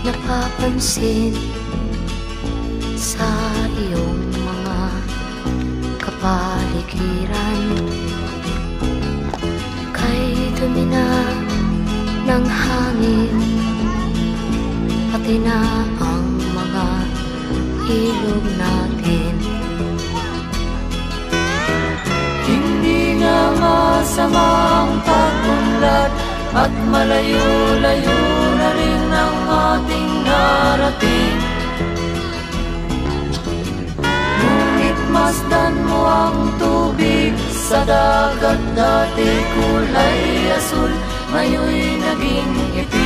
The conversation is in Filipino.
napapansin sa iyong mga kapaligiran. Kay dumi na ng hangin, pati na ang mga ilog natin. Hindi nga masamang pag-unlad at malayo-layo na rin ang ating narating. Ngunit masdan mo ang tubig sa dagat, dati kulay asul, ngayon'y naging itim.